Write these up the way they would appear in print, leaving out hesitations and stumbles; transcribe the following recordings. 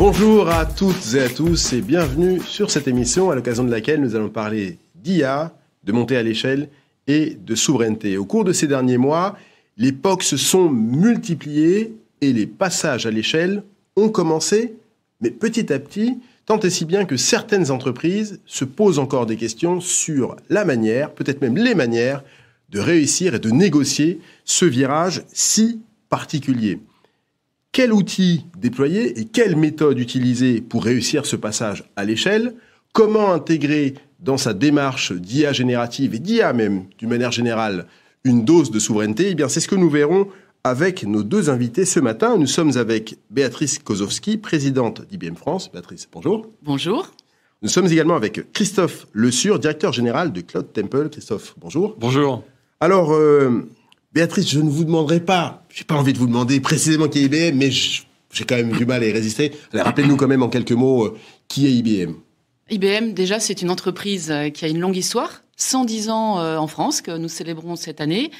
Bonjour à toutes et à tous et bienvenue sur cette émission à l'occasion de laquelle nous allons parler d'IA, de montée à l'échelle et de souveraineté. Au cours de ces derniers mois, les POC se sont multipliés et les passages à l'échelle ont commencé, mais petit à petit, tant et si bien que certaines entreprises se posent encore des questions sur la manière, peut-être même les manières, de réussir et de négocier ce virage si particulier. Quel outil déployer et quelle méthode utiliser pour réussir ce passage à l'échelle? Comment intégrer dans sa démarche d'IA générative et d'IA même, d'une manière générale, une dose de souveraineté? Eh bien, c'est ce que nous verrons avec nos deux invités ce matin. Nous sommes avec Béatrice Kozowski, présidente d'IBM France. Béatrice, bonjour. Bonjour. Nous sommes également avec Christophe Le Sur, directeur général de Cloud Temple. Christophe, bonjour. Bonjour. Alors, Béatrice, je ne vous demanderai pas, j'ai pas envie de vous demander précisément qui est IBM, mais j'ai quand même du mal à y résister. Allez, rappelez-nous quand même en quelques mots qui est IBM. IBM, déjà, c'est une entreprise qui a une longue histoire, 110 ans en France, que nous célébrons cette année.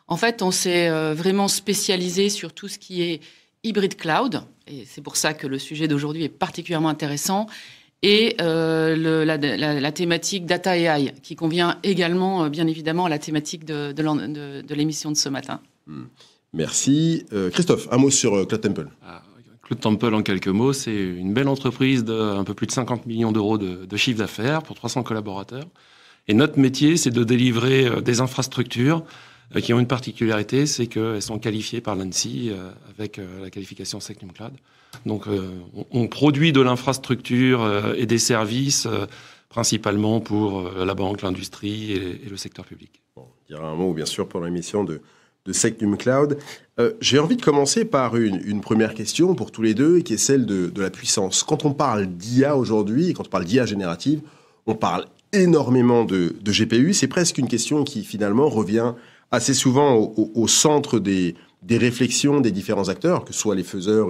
En fait, on s'est vraiment spécialisé sur tout ce qui est hybrid cloud, et c'est pour ça que le sujet d'aujourd'hui est particulièrement intéressant, et la thématique data AI, qui convient également, bien évidemment, à la thématique de l'émission de ce matin. Merci. Christophe, un mot sur Cloud Temple. Cloud Temple, en quelques mots, c'est une belle entreprise d'un peu plus de 50 millions d'euros de chiffre d'affaires pour 300 collaborateurs. Et notre métier, c'est de délivrer des infrastructures qui ont une particularité, c'est qu'elles sont qualifiées par l'ANSSI avec la qualification SecNumCloud. Donc, on produit de l'infrastructure et des services principalement pour la banque, l'industrie et le secteur public. Bon, on dira un mot, bien sûr, pour l'émission de SecNumCloud. J'ai envie de commencer par une première question pour tous les deux, qui est celle de la puissance. Quand on parle d'IA aujourd'hui, et quand on parle d'IA générative, on parle énormément de GPU. C'est presque une question qui, finalement, revient assez souvent au centre des réflexions des différents acteurs, que ce soit les faiseurs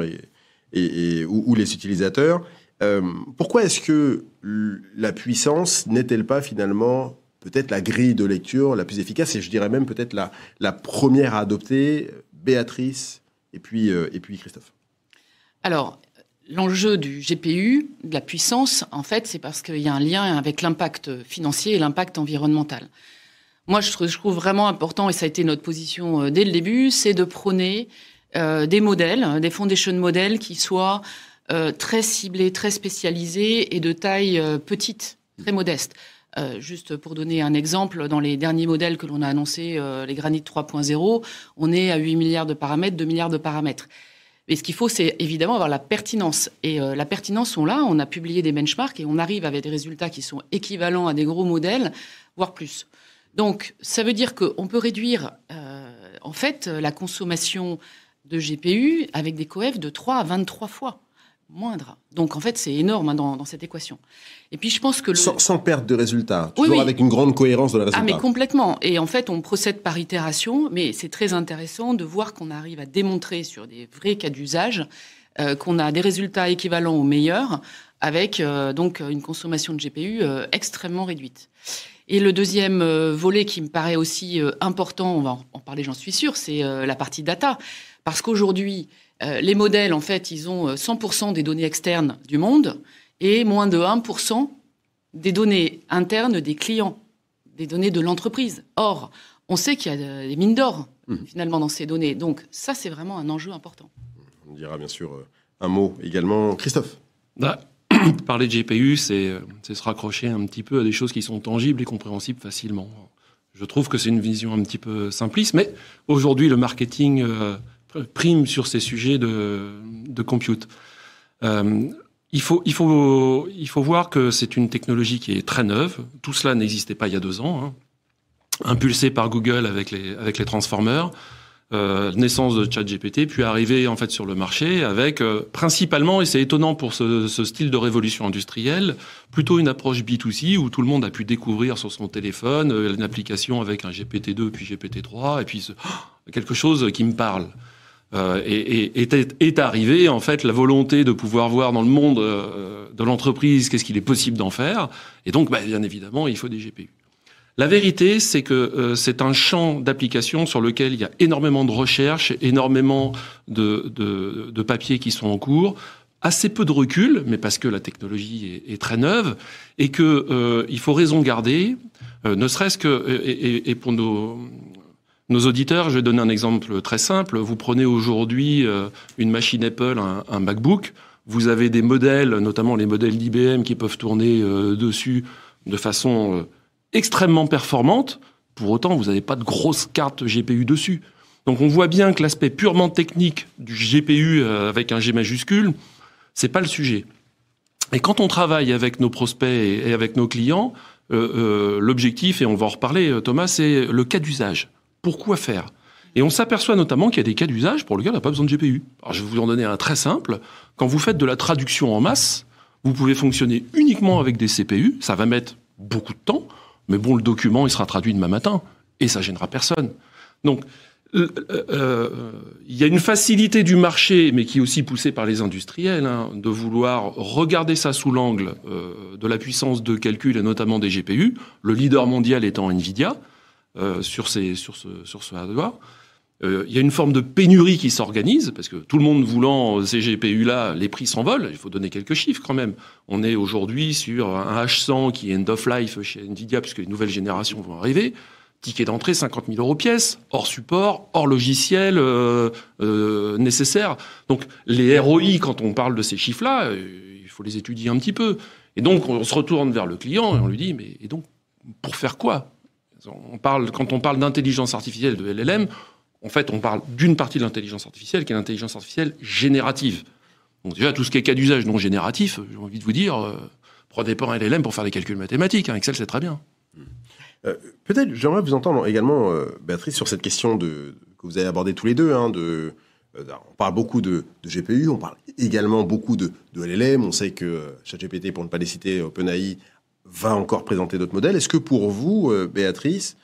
ou les utilisateurs. Pourquoi est-ce que la puissance n'est-elle pas finalement peut-être la grille de lecture la plus efficace, et je dirais même peut-être la première à adopter? Béatrice et puis Christophe. Alors, l'enjeu du GPU, de la puissance, en fait, c'est parce qu'il y a un lien avec l'impact financier et l'impact environnemental. Moi, je trouve vraiment important, et ça a été notre position dès le début, c'est de prôner des modèles, des foundation models qui soient très ciblés, très spécialisés et de taille petite, très modeste. Juste pour donner un exemple, dans les derniers modèles que l'on a annoncés, les Granite 3.0, on est à 8 milliards de paramètres, 2 milliards de paramètres. Et ce qu'il faut, c'est évidemment avoir la pertinence. Et la pertinence, on a publié des benchmarks et on arrive avec des résultats qui sont équivalents à des gros modèles, voire plus. Donc, ça veut dire qu'on peut réduire, en fait, la consommation de GPU avec des coefs de 3 à 23 fois moindre. Donc, en fait, c'est énorme dans cette équation. Et puis, je pense que... Sans perte de résultats, toujours oui. Avec une grande cohérence dans les résultats. Ah, mais complètement. Et en fait, on procède par itération, mais c'est très intéressant de voir qu'on arrive à démontrer sur des vrais cas d'usage qu'on a des résultats équivalents aux meilleurs avec donc une consommation de GPU extrêmement réduite. Et le deuxième volet qui me paraît aussi important, on va en parler, j'en suis sûre, c'est la partie data. Parce qu'aujourd'hui, les modèles, en fait, ils ont 100% des données externes du monde et moins de 1% des données internes des clients, des données de l'entreprise. Or, on sait qu'il y a des mines d'or, finalement, dans ces données. Donc, ça, c'est vraiment un enjeu important. On dira bien sûr un mot également. Christophe. Parler de GPU, c'est se raccrocher un petit peu à des choses qui sont tangibles et compréhensibles facilement. Je trouve que c'est une vision un petit peu simpliste, mais aujourd'hui, le marketing prime sur ces sujets de compute. Il faut voir que c'est une technologie qui est très neuve. Tout cela n'existait pas il y a 2 ans. Impulsé par Google avec les transformers. Naissance de ChatGPT, puis arriver en fait sur le marché avec principalement, et c'est étonnant pour ce style de révolution industrielle, plutôt une approche B2C où tout le monde a pu découvrir sur son téléphone une application avec un GPT-2 puis GPT-3 et puis quelque chose qui me parle. Est arrivé en fait la volonté de pouvoir voir dans le monde de l'entreprise qu'est-ce qu'il est possible d'en faire, et donc bien évidemment il faut des GPU. La vérité, c'est que c'est un champ d'application sur lequel il y a énormément de recherches, énormément de papiers qui sont en cours, assez peu de recul, mais parce que la technologie est très neuve, et que il faut raison garder, ne serait-ce que et pour nos auditeurs, je vais donner un exemple très simple. Vous prenez aujourd'hui une machine Apple, un MacBook, vous avez des modèles, notamment les modèles d'IBM, qui peuvent tourner dessus de façon extrêmement performante. Pour autant, vous n'avez pas de grosse carte GPU dessus. Donc on voit bien que l'aspect purement technique du GPU avec un G majuscule, c'est pas le sujet. Et quand on travaille avec nos prospects et avec nos clients, l'objectif, et on va en reparler, Thomas, c'est le cas d'usage. Pourquoi faire ? Et on s'aperçoit notamment qu'il y a des cas d'usage pour lesquels on n'a pas besoin de GPU. Alors je vais vous en donner un très simple. Quand vous faites de la traduction en masse, vous pouvez fonctionner uniquement avec des CPU. Ça va mettre beaucoup de temps, mais bon, le document, il sera traduit demain matin et ça gênera personne. Donc, il y a une facilité du marché, mais qui est aussi poussée par les industriels, de vouloir regarder ça sous l'angle de la puissance de calcul et notamment des GPU. Le leader mondial étant Nvidia sur ce hardware. Il y a une forme de pénurie qui s'organise, parce que tout le monde voulant ces GPU-là, les prix s'envolent. Il faut donner quelques chiffres quand même. On est aujourd'hui sur un H100 qui est end of life chez Nvidia, puisque les nouvelles générations vont arriver. Ticket d'entrée, 50 000 € pièce, hors support, hors logiciel nécessaire. Donc les ROI, quand on parle de ces chiffres-là, il faut les étudier un petit peu. Et donc on se retourne vers le client et on lui dit, mais et donc, pour faire quoi ? Quand on parle d'intelligence artificielle, de LLM, en fait, on parle d'une partie de l'intelligence artificielle qui est l'intelligence artificielle générative. Donc déjà, tout ce qui est cas d'usage non génératif, j'ai envie de vous dire, prenez pas un LLM pour faire des calculs mathématiques. Excel, c'est très bien. Peut-être, j'aimerais vous entendre également, Béatrice, sur cette question que vous avez abordée tous les deux. On parle beaucoup de GPU, on parle également beaucoup de LLM. On sait que ChatGPT, pour ne pas les citer, OpenAI, va encore présenter d'autres modèles. Est-ce que pour vous, Béatrice,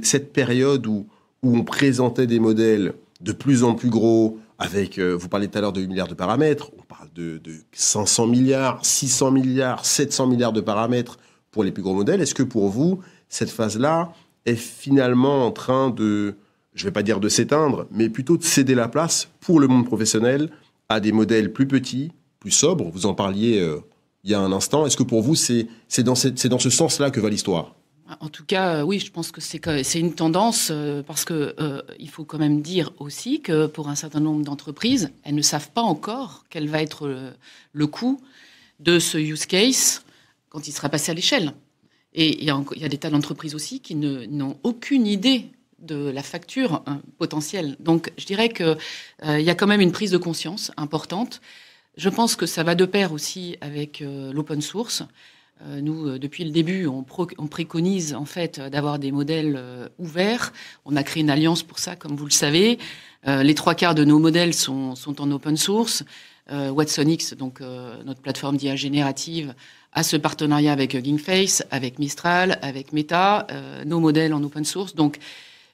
cette période où on présentait des modèles de plus en plus gros, avec, vous parliez tout à l'heure de 8 milliards de paramètres, on parle de 500 milliards, 600 milliards, 700 milliards de paramètres pour les plus gros modèles, est-ce que pour vous, cette phase-là est finalement en train de, je ne vais pas dire de s'éteindre, mais plutôt de céder la place pour le monde professionnel à des modèles plus petits, plus sobres? Vous en parliez il y a un instant. Est-ce que pour vous, c'est dans ce sens-là que va l'histoire? En tout cas, oui, je pense que c'est une tendance parce que il faut quand même dire aussi que pour un certain nombre d'entreprises, elles ne savent pas encore quel va être le coût de ce use case quand il sera passé à l'échelle. Et il y a des tas d'entreprises aussi qui n'ont aucune idée de la facture potentielle. Donc, je dirais que il y a quand même une prise de conscience importante. Je pense que ça va de pair aussi avec l'open source. Nous, depuis le début, on préconise en fait d'avoir des modèles ouverts. On a créé une alliance pour ça, comme vous le savez. Les 3/4 de nos modèles sont en open source. Watsonix, donc notre plateforme d'IA générative, a ce partenariat avec Hugging Face, avec Mistral, avec Meta, nos modèles en open source. Donc,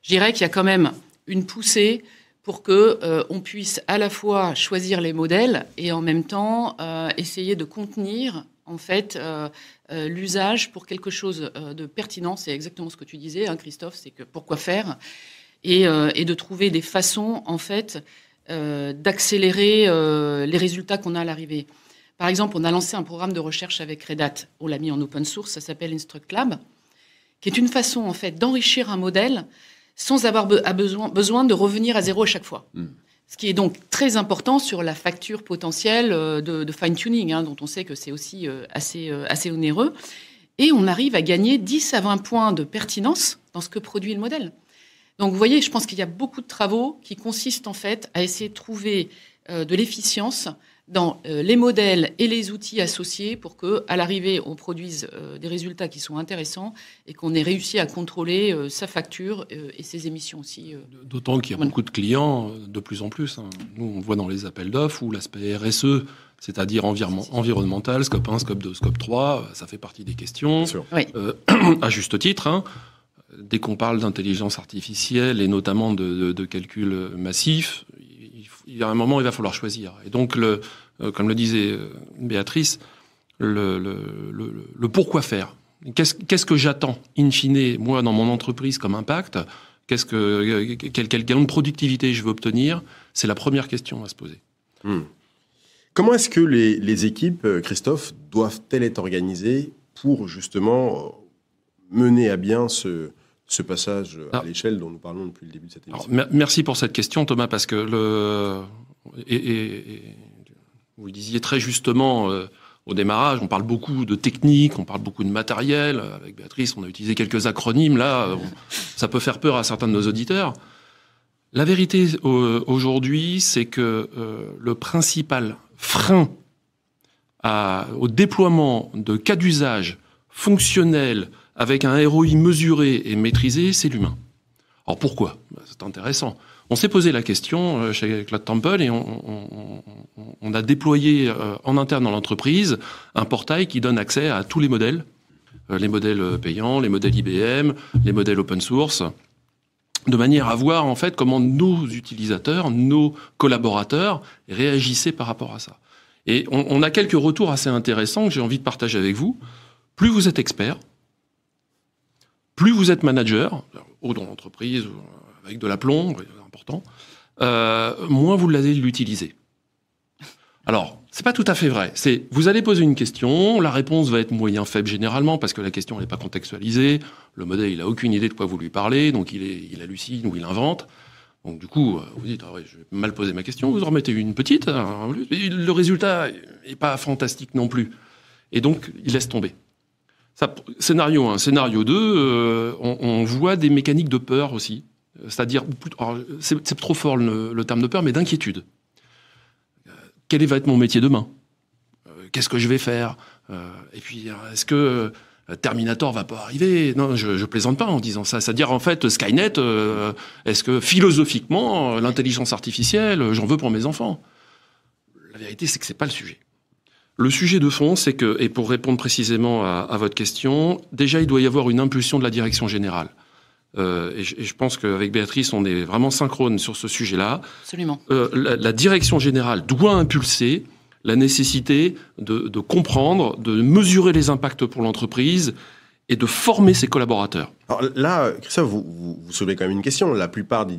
je dirais qu'il y a quand même une poussée pour que on puisse à la fois choisir les modèles et en même temps essayer de contenir en fait l'usage pour quelque chose de pertinent. C'est exactement ce que tu disais, Christophe, c'est que pourquoi faire et de trouver des façons en fait d'accélérer les résultats qu'on a à l'arrivée. Par exemple, on a lancé un programme de recherche avec Red Hat. On l'a mis en open source, ça s'appelle InstructLab, qui est une façon en fait d'enrichir un modèle sans avoir besoin de revenir à zéro à chaque fois. Ce qui est donc très important sur la facture potentielle de fine-tuning, dont on sait que c'est aussi assez onéreux. Et on arrive à gagner 10 à 20 points de pertinence dans ce que produit le modèle. Donc vous voyez, je pense qu'il y a beaucoup de travaux qui consistent en fait à essayer de trouver de l'efficience dans les modèles et les outils associés pour qu'à l'arrivée, on produise des résultats qui sont intéressants et qu'on ait réussi à contrôler sa facture et ses émissions aussi. D'autant qu'il y a beaucoup de clients, de plus en plus. Nous, on voit dans les appels d'offres où l'aspect RSE, c'est-à-dire environnemental, scope 1, scope 2, scope 3, ça fait partie des questions. Oui. À juste titre, dès qu'on parle d'intelligence artificielle et notamment de calcul massif, il y a un moment, il va falloir choisir. Et donc, comme le disait Béatrice, le pourquoi faire. Qu'est-ce que j'attends, in fine, moi, dans mon entreprise comme impact? Quelle gain de productivité je veux obtenir? C'est la première question à se poser. Comment est-ce que les équipes, Christophe, doivent-elles être organisées pour justement mener à bien ce passage à l'échelle dont nous parlons depuis le début de cette émission? Merci pour cette question, Thomas, parce que vous disiez très justement au démarrage, on parle beaucoup de technique, on parle beaucoup de matériel. Avec Béatrice, on a utilisé quelques acronymes. Là, ça peut faire peur à certains de nos auditeurs. La vérité aujourd'hui, c'est que le principal frein au déploiement de cas d'usage fonctionnels avec un ROI mesuré et maîtrisé, c'est l'humain. Alors pourquoi ? C'est intéressant. On s'est posé la question chez Cloud Temple et on a déployé en interne dans l'entreprise un portail qui donne accès à tous les modèles payants, les modèles IBM, les modèles open source, de manière à voir en fait comment nos utilisateurs, nos collaborateurs réagissaient par rapport à ça. Et on a quelques retours assez intéressants que j'ai envie de partager avec vous. Plus vous êtes expert, plus vous êtes manager, ou dans l'entreprise, avec de l'aplomb, c'est important, moins vous l'allez l'utiliser. Alors, c'est pas tout à fait vrai. Vous allez poser une question, la réponse va être moyen faible généralement, parce que la question n'est pas contextualisée, le modèle, il a aucune idée de quoi vous lui parlez, donc il hallucine ou il invente. Donc du coup, vous dites, ah ouais, je vais mal poser ma question, vous en remettez une petite, le résultat n'est pas fantastique non plus. Et donc, il laisse tomber. Ça, scénario 1. Scénario 2, on voit des mécaniques de peur aussi. C'est-à-dire, c'est trop fort le terme de peur, mais d'inquiétude. Quel va être mon métier demain ? Qu'est-ce que je vais faire ? Et puis, est-ce que Terminator va pas arriver ? Non, je plaisante pas en disant ça. C'est-à-dire, en fait, Skynet, est-ce que philosophiquement, l'intelligence artificielle, j'en veux pour mes enfants ? La vérité, c'est que c'est pas le sujet. Le sujet de fond, c'est que, et pour répondre précisément à votre question, déjà, il doit y avoir une impulsion de la direction générale. Et je pense qu'avec Béatrice, on est vraiment synchrone sur ce sujet-là. Absolument. La direction générale doit impulser la nécessité de comprendre, de mesurer les impacts pour l'entreprise et de former ses collaborateurs. Alors là, Christophe, vous soulevez quand même une question. La plupart des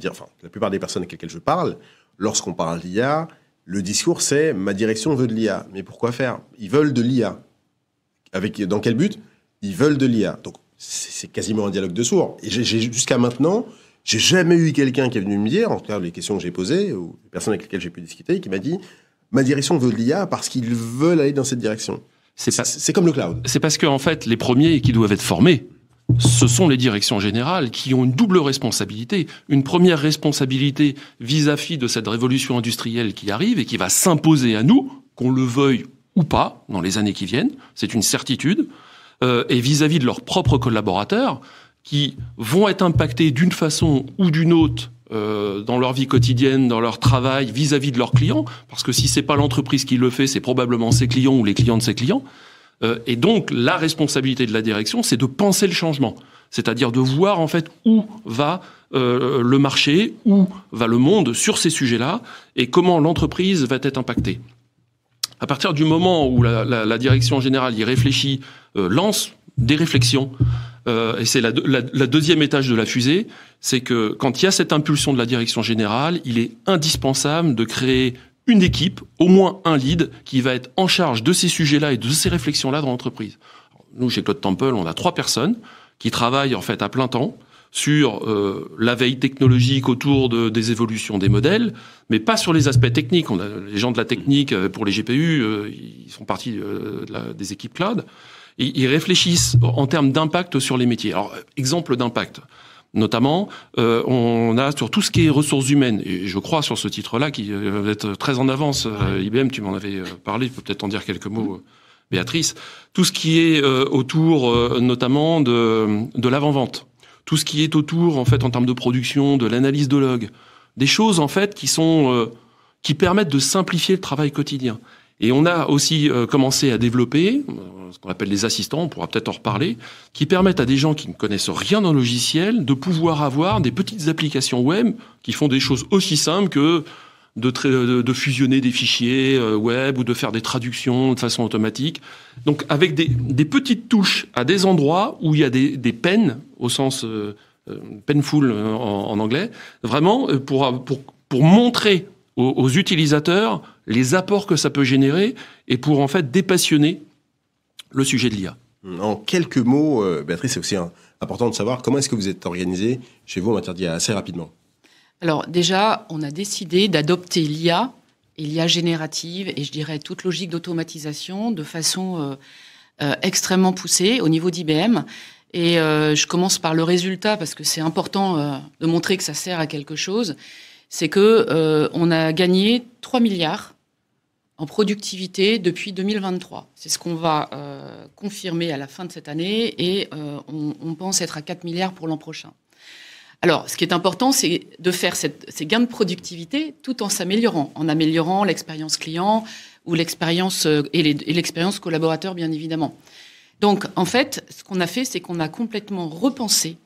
personnes avec lesquelles je parle, lorsqu'on parle d'IA, le discours, c'est « ma direction veut de l'IA ». Mais pourquoi faire ? Ils veulent de l'IA. Dans quel but ? Ils veulent de l'IA. Donc, c'est quasiment un dialogue de sourds. Et jusqu'à maintenant, j'ai jamais eu quelqu'un qui est venu me dire, en tout cas les questions que j'ai posées, ou les personnes avec lesquelles j'ai pu discuter, qui m'a dit « ma direction veut de l'IA parce qu'ils veulent aller dans cette direction ». C'est comme le cloud. C'est parce que, en fait, les premiers qui doivent être formés, ce sont les directions générales qui ont une double responsabilité. Une première responsabilité vis-à-vis de cette révolution industrielle qui arrive et qui va s'imposer à nous, qu'on le veuille ou pas, dans les années qui viennent. C'est une certitude. Et vis-à-vis de leurs propres collaborateurs qui vont être impactés d'une façon ou d'une autre dans leur vie quotidienne, dans leur travail, vis-à-vis de leurs clients. Parce que si c'est pas l'entreprise qui le fait, c'est probablement ses clients ou les clients de ses clients. Et donc, la responsabilité de la direction, c'est de penser le changement. C'est-à-dire de voir, en fait, où va le marché, où va le monde sur ces sujets-là, et comment l'entreprise va être impactée. À partir du moment où la direction générale y réfléchit, lance des réflexions, et c'est la deuxième étage de la fusée, c'est que quand il y a cette impulsion de la direction générale, il est indispensable de créer une équipe, au moins un lead, qui va être en charge de ces sujets-là et de ces réflexions-là dans l'entreprise. Nous, chez Cloud Temple, on a 3 personnes qui travaillent en fait à plein temps sur la veille technologique autour des évolutions des modèles, mais pas sur les aspects techniques. On a les gens de la technique pour les GPU, ils font partie des équipes cloud. Et ils réfléchissent en termes d'impact sur les métiers. Alors, exemple d'impact. Notamment, on a sur tout ce qui est ressources humaines, et je crois sur ce titre-là qui va être très en avance. IBM, tu m'en avais parlé, je peux peut-être en dire quelques mots, Béatrice. Tout ce qui est autour, notamment de l'avant-vente, tout ce qui est autour, en fait, en termes de production, de l'analyse de log, des choses en fait qui permettent de simplifier le travail quotidien. Et on a aussi commencé à développer ce qu'on appelle les assistants, on pourra peut-être en reparler, qui permettent à des gens qui ne connaissent rien dans le logiciel de pouvoir avoir des petites applications web qui font des choses aussi simples que de fusionner des fichiers web ou de faire des traductions de façon automatique. Donc avec des petites touches à des endroits où il y a des peines, au sens painful en anglais, vraiment pour montrer aux utilisateurs les apports que ça peut générer et pour en fait dépassionner le sujet de l'IA. En quelques mots, Béatrice, c'est aussi important de savoir comment est-ce que vous êtes organisé chez vous en matière d'IA assez rapidement. Alors déjà, on a décidé d'adopter l'IA et l'IA générative et je dirais toute logique d'automatisation de façon extrêmement poussée au niveau d'IBM. Et je commence par le résultat parce que c'est important de montrer que ça sert à quelque chose. C'est que on a gagné 3 milliards en productivité depuis 2023. C'est ce qu'on va confirmer à la fin de cette année et on pense être à 4 milliards pour l'an prochain. Alors, ce qui est important, c'est de faire ces gains de productivité tout en s'améliorant, en améliorant l'expérience client ou l'expérience et l'expérience collaborateur, bien évidemment. Donc, en fait, ce qu'on a fait, c'est qu'on a complètement repensé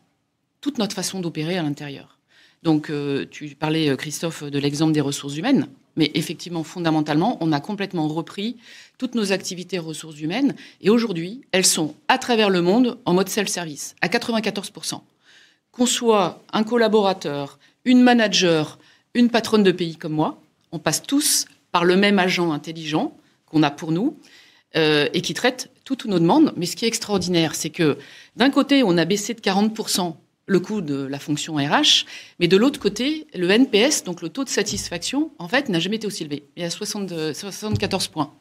toute notre façon d'opérer à l'intérieur. Donc, tu parlais, Christophe, de l'exemple des ressources humaines, mais effectivement, fondamentalement, on a complètement repris toutes nos activités ressources humaines, et aujourd'hui, elles sont à travers le monde en mode self-service, à 94%. Qu'on soit un collaborateur, une manager, une patronne de pays comme moi, on passe tous par le même agent intelligent qu'on a pour nous et qui traite toutes nos demandes. Mais ce qui est extraordinaire, c'est que d'un côté, on a baissé de 40% le coût de la fonction RH, mais de l'autre côté, le NPS, donc le taux de satisfaction, en fait, n'a jamais été aussi élevé. Il y a 74 points.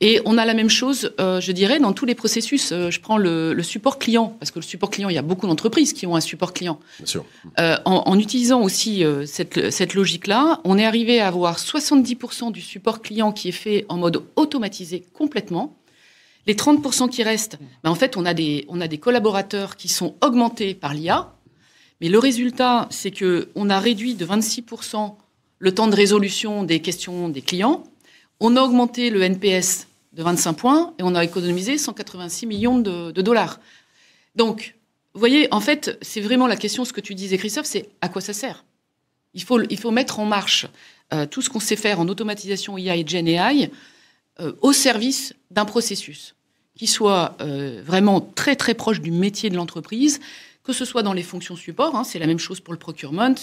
Et on a la même chose, je dirais, dans tous les processus. Je prends le support client, parce que le support client, il y a beaucoup d'entreprises qui ont un support client. Bien sûr. En utilisant aussi cette logique-là, on est arrivé à avoir 70% du support client qui est fait en mode automatisé complètement. Les 30% qui restent, en fait, on a des collaborateurs qui sont augmentés par l'IA. Mais le résultat, c'est qu'on a réduit de 26% le temps de résolution des questions des clients. On a augmenté le NPS de 25 points et on a économisé 186 millions de dollars. Donc, vous voyez, en fait, c'est vraiment la question, ce que tu disais, Christophe, c'est à quoi ça sert ? Il faut mettre en marche tout ce qu'on sait faire en automatisation IA et Gen AI au service d'un processus qui soit vraiment très, très proche du métier de l'entreprise, que ce soit dans les fonctions support, c'est la même chose pour le procurement,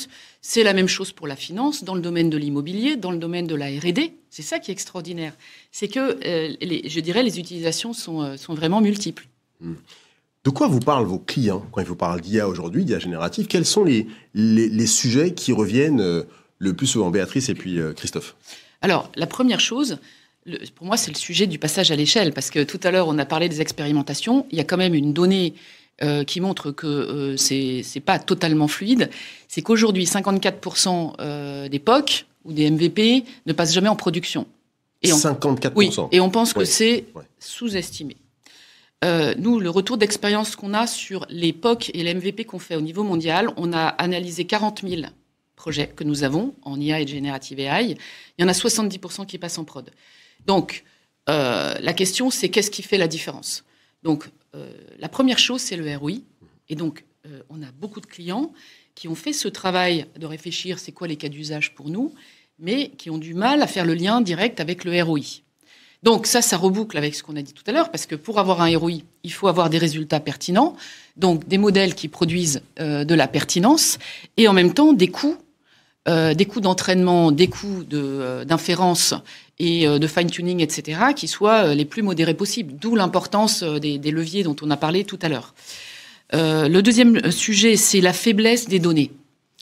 c'est la même chose pour la finance, dans le domaine de l'immobilier, dans le domaine de la R&D. C'est ça qui est extraordinaire. C'est que, je dirais, les utilisations sont vraiment multiples. De quoi vous parlent vos clients quand ils vous parlent d'IA aujourd'hui, d'IA générative ? Quels sont les sujets qui reviennent le plus souvent, Béatrice et puis Christophe ? Alors, la première chose, pour moi, c'est le sujet du passage à l'échelle, parce que tout à l'heure, on a parlé des expérimentations. Il y a quand même une donnée qui montre que c'est pas totalement fluide, c'est qu'aujourd'hui, 54% des POC ou des MVP ne passent jamais en production. Et 54%. Oui, et on pense que c'est sous-estimé. Nous, le retour d'expérience qu'on a sur les POC et les MVP qu'on fait au niveau mondial, on a analysé 40 000 projets que nous avons en IA et Generative AI. Il y en a 70% qui passent en prod. Donc, la question, c'est qu'est-ce qui fait la différence ? Donc, la première chose, c'est le ROI. Et donc, on a beaucoup de clients qui ont fait ce travail de réfléchir c'est quoi les cas d'usage pour nous, mais qui ont du mal à faire le lien direct avec le ROI. Donc, ça reboucle avec ce qu'on a dit tout à l'heure, parce que pour avoir un ROI, il faut avoir des résultats pertinents, donc des modèles qui produisent de la pertinence, et en même temps des coûts d'entraînement, des coûts d'inférence et de fine-tuning, etc., qui soient les plus modérés possibles. D'où l'importance des leviers dont on a parlé tout à l'heure. Le deuxième sujet, c'est la faiblesse des données.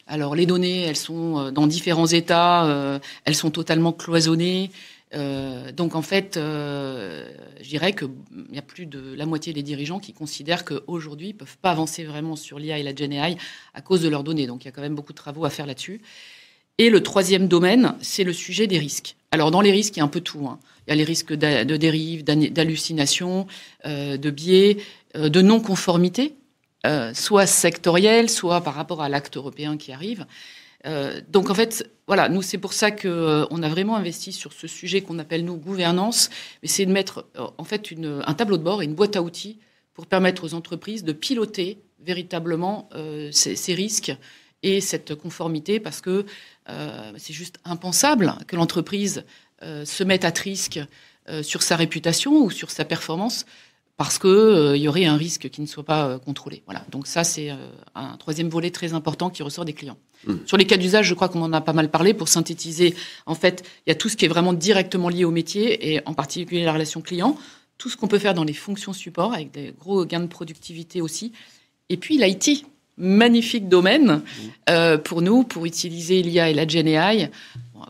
Alors, les données, elles sont dans différents états, elles sont totalement cloisonnées. Donc, en fait, je dirais qu'il y a plus de la moitié des dirigeants qui considèrent qu'aujourd'hui, ils ne peuvent pas avancer vraiment sur l'IA et la Gen AI à cause de leurs données. Donc, il y a quand même beaucoup de travaux à faire là-dessus. Et le troisième domaine, c'est le sujet des risques. Alors, dans les risques, il y a un peu tout. Il y a les risques de dérive, d'hallucination, de biais, de non-conformité, soit sectorielle, soit par rapport à l'acte européen qui arrive. Donc, en fait, voilà, nous, c'est pour ça qu'on a vraiment investi sur ce sujet qu'on appelle, nous, gouvernance. Mais c'est de mettre, en fait, un tableau de bord et une boîte à outils pour permettre aux entreprises de piloter véritablement ces risques et cette conformité, parce que c'est juste impensable que l'entreprise se mette à risque sur sa réputation ou sur sa performance parce qu'il y aurait un risque qui ne soit pas contrôlé. Voilà. Donc ça, c'est un troisième volet très important qui ressort des clients. Sur les cas d'usage, je crois qu'on en a pas mal parlé. Pour synthétiser, en fait, il y a tout ce qui est vraiment directement lié au métier, et en particulier la relation client, tout ce qu'on peut faire dans les fonctions support, avec des gros gains de productivité aussi. Et puis l'IT, magnifique domaine pour nous, pour utiliser l'IA et la GenAI,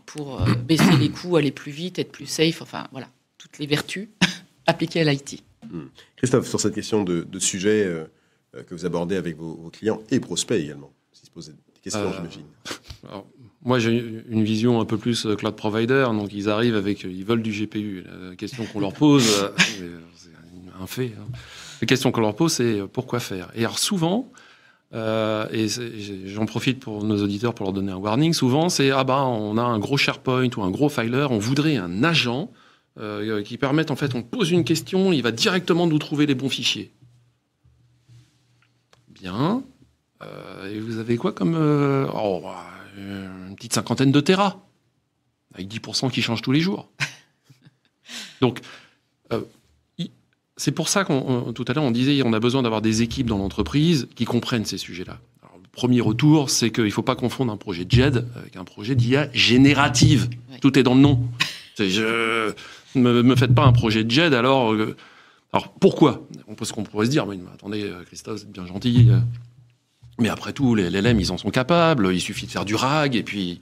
pour baisser les coûts, aller plus vite, être plus safe, enfin voilà, toutes les vertus appliquées à l'IT. Christophe, sur cette question de sujet que vous abordez avec vos clients et prospects également, s'ils se posent des questions, j'imagine. Alors, moi, j'ai une vision un peu plus cloud provider, donc ils arrivent ils veulent du GPU. La question qu'on leur pose, c'est un fait. La question qu'on leur pose, c'est pourquoi faire. Et alors souvent, j'en profite pour nos auditeurs pour leur donner un warning, souvent c'est on a un gros SharePoint ou un gros filer, on voudrait un agent qui permette, en fait, on pose une question, il va directement nous trouver les bons fichiers. Bien. Et vous avez quoi comme... une petite 50aine de téras, avec 10% qui changent tous les jours. Donc, c'est pour ça tout à l'heure, on disait on a besoin d'avoir des équipes dans l'entreprise qui comprennent ces sujets-là. Alors, le premier retour, c'est qu'il ne faut pas confondre un projet JED avec un projet d'IA générative. Oui. Tout est dans le nom. Ne me faites pas un projet de JED, alors pourquoi ? Parce qu'on pourrait se dire, mais attendez, Christophe, c'est bien gentil... Mais après tout, les LLM, ils en sont capables, il suffit de faire du RAG, et puis...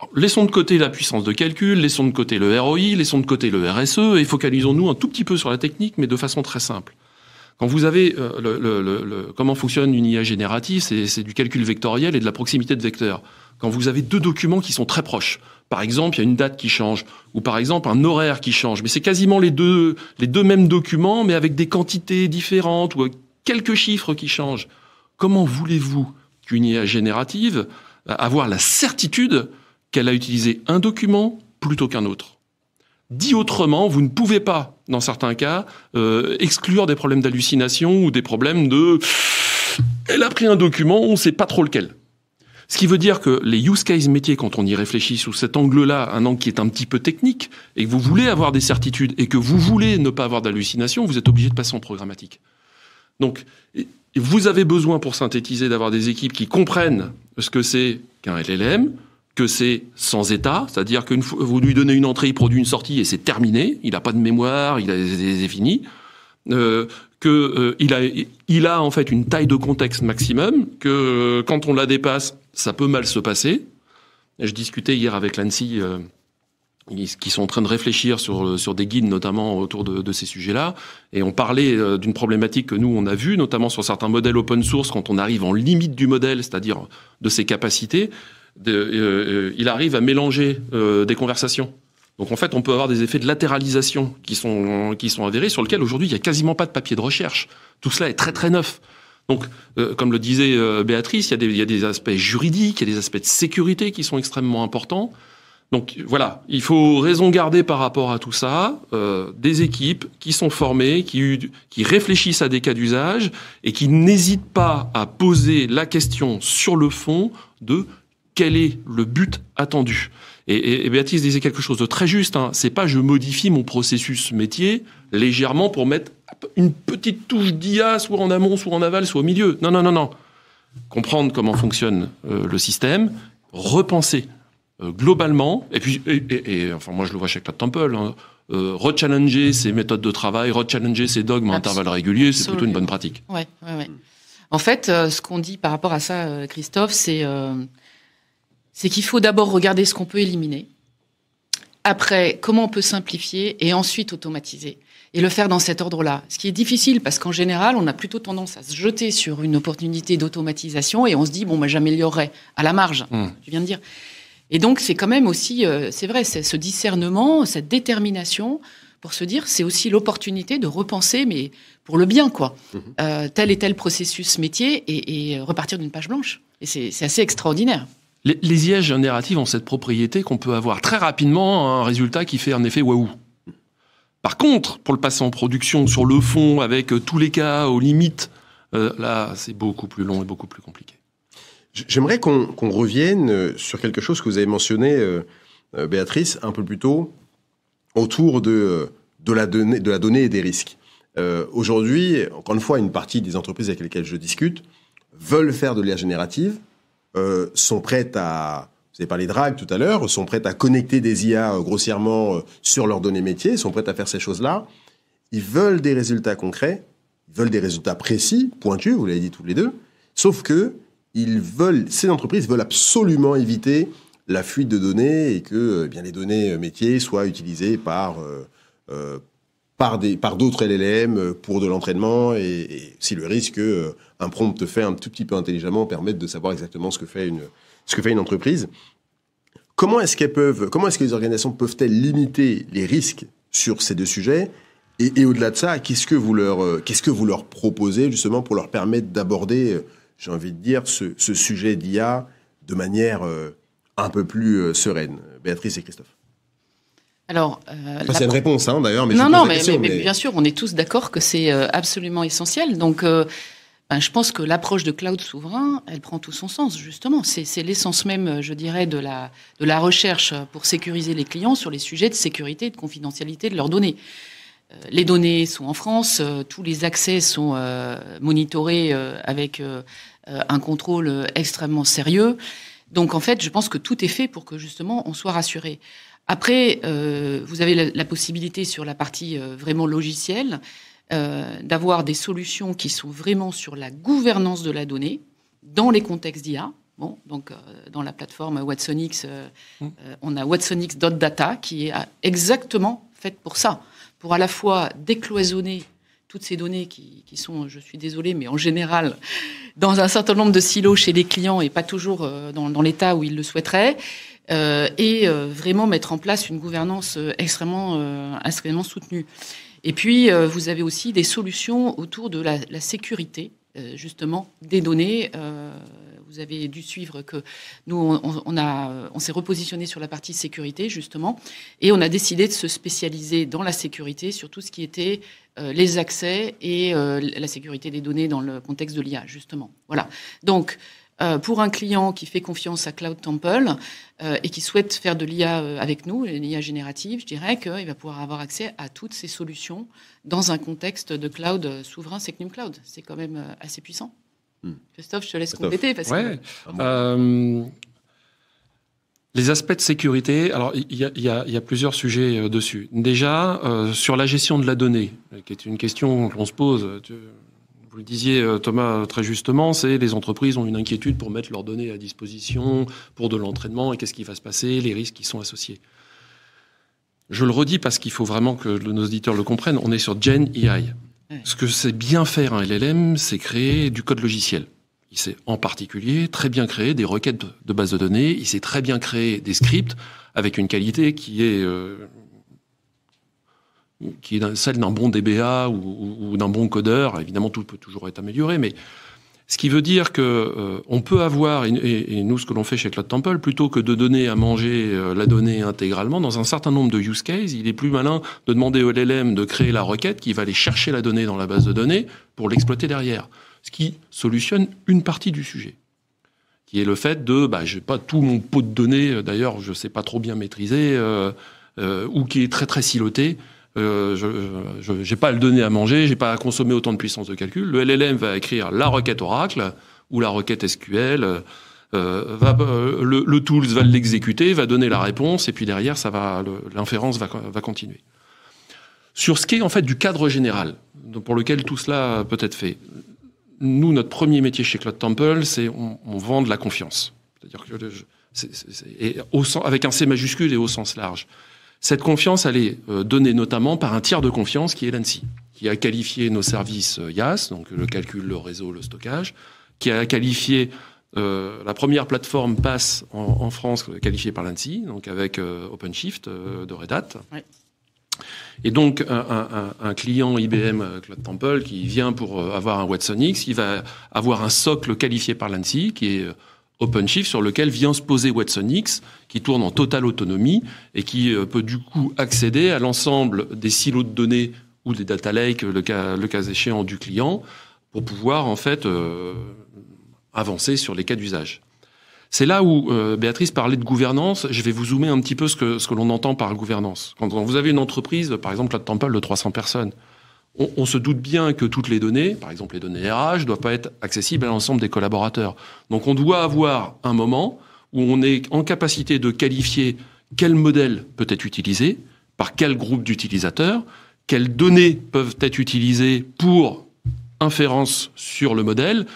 Alors, laissons de côté la puissance de calcul, laissons de côté le ROI, laissons de côté le RSE, et focalisons-nous un tout petit peu sur la technique, mais de façon très simple. Quand vous avez comment fonctionne une IA générative, c'est du calcul vectoriel et de la proximité de vecteurs. Quand vous avez deux documents qui sont très proches, par exemple, il y a une date qui change, ou par exemple, un horaire qui change, mais c'est quasiment les deux mêmes documents, mais avec des quantités différentes, ou quelques chiffres qui changent. Comment voulez-vous qu'une IA générative avoir la certitude qu'elle a utilisé un document plutôt qu'un autre ? Dit autrement, vous ne pouvez pas, dans certains cas, exclure des problèmes d'hallucination ou des problèmes de... Elle a pris un document, on ne sait pas trop lequel. Ce qui veut dire que les use cases métiers, quand on y réfléchit sous cet angle-là, un angle qui est un petit peu technique, et que vous voulez avoir des certitudes, et que vous voulez ne pas avoir d'hallucination, vous êtes obligé de passer en programmatique. Donc... Vous avez besoin, pour synthétiser, d'avoir des équipes qui comprennent ce que c'est qu'un LLM, que c'est sans état, c'est-à-dire que vous lui donnez une entrée, il produit une sortie et c'est terminé, il n'a pas de mémoire, c'est fini, qu'il a en fait une taille de contexte maximum, que quand on la dépasse, ça peut mal se passer. Je discutais hier avec l'ANSSI, qui sont en train de réfléchir sur des guides, notamment autour de ces sujets-là. Et on parlait d'une problématique que nous, on a vue, notamment sur certains modèles open source, quand on arrive en limite du modèle, c'est-à-dire de ses capacités, il arrive à mélanger des conversations. Donc en fait, on peut avoir des effets de latéralisation qui sont avérés, sur lesquels aujourd'hui, il n'y a quasiment pas de papier de recherche. Tout cela est très très neuf. Donc, comme le disait Béatrice, il y a des aspects juridiques, il y a des aspects de sécurité qui sont extrêmement importants. Donc voilà, il faut raison garder par rapport à tout ça, des équipes qui sont formées, qui réfléchissent à des cas d'usage et qui n'hésitent pas à poser la question sur le fond de quel est le but attendu. Et Béatrice disait quelque chose de très juste, hein, c'est pas je modifie mon processus métier légèrement pour mettre une petite touche d'IA soit en amont, soit en aval, soit au milieu. Non. Comprendre comment fonctionne le système, repenser globalement, et puis, enfin, moi je le vois chez Cloud Temple, hein, rechallenger ses méthodes de travail, rechallenger ses dogmes à intervalles réguliers, c'est plutôt une bonne pratique. Ouais. En fait, ce qu'on dit par rapport à ça, Christophe, c'est qu'il faut d'abord regarder ce qu'on peut éliminer, après, comment on peut simplifier, et ensuite automatiser. Et le faire dans cet ordre-là. Ce qui est difficile, parce qu'en général, on a plutôt tendance à se jeter sur une opportunité d'automatisation, et on se dit, j'améliorerai à la marge, tu viens de dire. Et donc, c'est quand même aussi, c'est vrai, c'est ce discernement, cette détermination pour se dire, c'est aussi l'opportunité de repenser, mais pour le bien, quoi, tel et tel processus métier et repartir d'une page blanche. Et c'est assez extraordinaire. Les IA génératives ont cette propriété qu'on peut avoir très rapidement un résultat qui fait un effet waouh. Par contre, pour le passer en production sur le fond, avec tous les cas aux limites, là, c'est beaucoup plus long et beaucoup plus compliqué. J'aimerais qu'on revienne sur quelque chose que vous avez mentionné, Béatrice, un peu plus tôt, autour de la donnée et des risques. Aujourd'hui, encore une fois, une partie des entreprises avec lesquelles je discute veulent faire de l'IA générative, sont prêtes à... Vous avez parlé de RAG tout à l'heure, sont prêtes à connecter des IA grossièrement sur leurs données métiers, sont prêtes à faire ces choses-là. Ils veulent des résultats concrets, ils veulent des résultats précis, pointus, vous l'avez dit tous les deux, sauf que ces entreprises veulent absolument éviter la fuite de données et que bien, les données métiers soient utilisées par d'autres LLM pour de l'entraînement et si le risque qu'un prompt fait un tout petit peu intelligemment permette de savoir exactement ce que fait une entreprise. Comment est-ce que les organisations peuvent-elles limiter les risques sur ces deux sujets et au-delà de ça, qu'est-ce que vous leur proposez justement pour leur permettre d'aborder, j'ai envie de dire, ce sujet d'IA de manière un peu plus sereine? Béatrice et Christophe. Alors, c'est une réponse, hein, d'ailleurs. Mais mais bien sûr, on est tous d'accord que c'est absolument essentiel. Donc, je pense que l'approche de cloud souverain, elle prend tout son sens, justement. C'est l'essence même, je dirais, de la recherche pour sécuriser les clients sur les sujets de sécurité et de confidentialité de leurs données. Les données sont en France, tous les accès sont monitorés avec un contrôle extrêmement sérieux. Donc, en fait, je pense que tout est fait pour que, justement, on soit rassuré. Après, vous avez la possibilité sur la partie vraiment logicielle d'avoir des solutions qui sont vraiment sur la gouvernance de la donnée dans les contextes d'IA. Bon, donc dans la plateforme Watsonix, on a watsonix.data qui est exactement faite pour ça, pour à la fois décloisonner toutes ces données qui sont, je suis désolée, mais en général, dans un certain nombre de silos chez les clients et pas toujours dans l'état où ils le souhaiteraient, et vraiment mettre en place une gouvernance extrêmement soutenue. Et puis, vous avez aussi des solutions autour de la sécurité, justement, des données. Vous avez dû suivre que nous, on s'est repositionné sur la partie sécurité, justement, et on a décidé de se spécialiser dans la sécurité sur tout ce qui était les accès et la sécurité des données dans le contexte de l'IA, justement. Voilà. Donc, pour un client qui fait confiance à Cloud Temple et qui souhaite faire de l'IA avec nous, l'IA générative, je dirais qu'il va pouvoir avoir accès à toutes ces solutions dans un contexte de cloud souverain, Secnum Cloud. C'est quand même assez puissant. Christophe, je te laisse compléter. Les aspects de sécurité, alors il y a plusieurs sujets dessus. Déjà, sur la gestion de la donnée, qui est une question qu'on se pose. Vous le disiez, Thomas, très justement, c'est les entreprises ont une inquiétude pour mettre leurs données à disposition, pour de l'entraînement, et qu'est-ce qui va se passer, les risques qui sont associés. Je le redis parce qu'il faut vraiment que nos auditeurs le comprennent, on est sur Gen AI. Ce que c'est bien faire un LLM, c'est créer du code logiciel. Il sait en particulier très bien créer des requêtes de base de données, il sait très bien créer des scripts avec une qualité qui est celle d'un bon DBA ou d'un bon codeur. Évidemment, tout peut toujours être amélioré, mais ce qui veut dire que on peut avoir, et nous, ce que l'on fait chez Cloud Temple, plutôt que de donner à manger la donnée intégralement, dans un certain nombre de use cases, il est plus malin de demander au LLM de créer la requête qui va aller chercher la donnée dans la base de données pour l'exploiter derrière. Ce qui solutionne une partie du sujet, qui est le fait de, j'ai pas tout mon pot de données, d'ailleurs, je sais pas trop bien maîtriser, ou qui est très très siloté. Je n'ai pas à le donner à manger, j'ai pas à consommer autant de puissance de calcul. Le LLM va écrire la requête Oracle ou la requête SQL, le tools va l'exécuter, va donner la réponse, et puis derrière, l'inférence va continuer. Sur ce qui est en fait du cadre général, pour lequel tout cela peut être fait, nous, notre premier métier chez Cloud Temple, c'est on vend de la confiance. C'est-à-dire que avec un C majuscule et au sens large. Cette confiance, elle est donnée notamment par un tiers de confiance qui est l'ANSSI, qui a qualifié nos services IaaS, donc le calcul, le réseau, le stockage, qui a qualifié la première plateforme PaaS en France qualifiée par l'ANSSI, donc avec OpenShift de Red Hat. Oui. Et donc, un client IBM Cloud Temple qui vient pour avoir un Watsonix, il va avoir un socle qualifié par l'ANSSI qui est OpenShift, sur lequel vient se poser Watsonix, qui tourne en totale autonomie et qui peut du coup accéder à l'ensemble des silos de données ou des data lakes, le cas échéant du client, pour pouvoir en fait avancer sur les cas d'usage. C'est là où Béatrice parlait de gouvernance. Je vais vous zoomer un petit peu ce que l'on entend par gouvernance. Quand vous avez une entreprise, par exemple Cloud Temple de 300 personnes, on se doute bien que toutes les données, par exemple les données RH, ne doivent pas être accessibles à l'ensemble des collaborateurs. Donc on doit avoir un moment où on est en capacité de qualifier quel modèle peut être utilisé, par quel groupe d'utilisateurs, quelles données peuvent être utilisées pour inférence sur le modèle,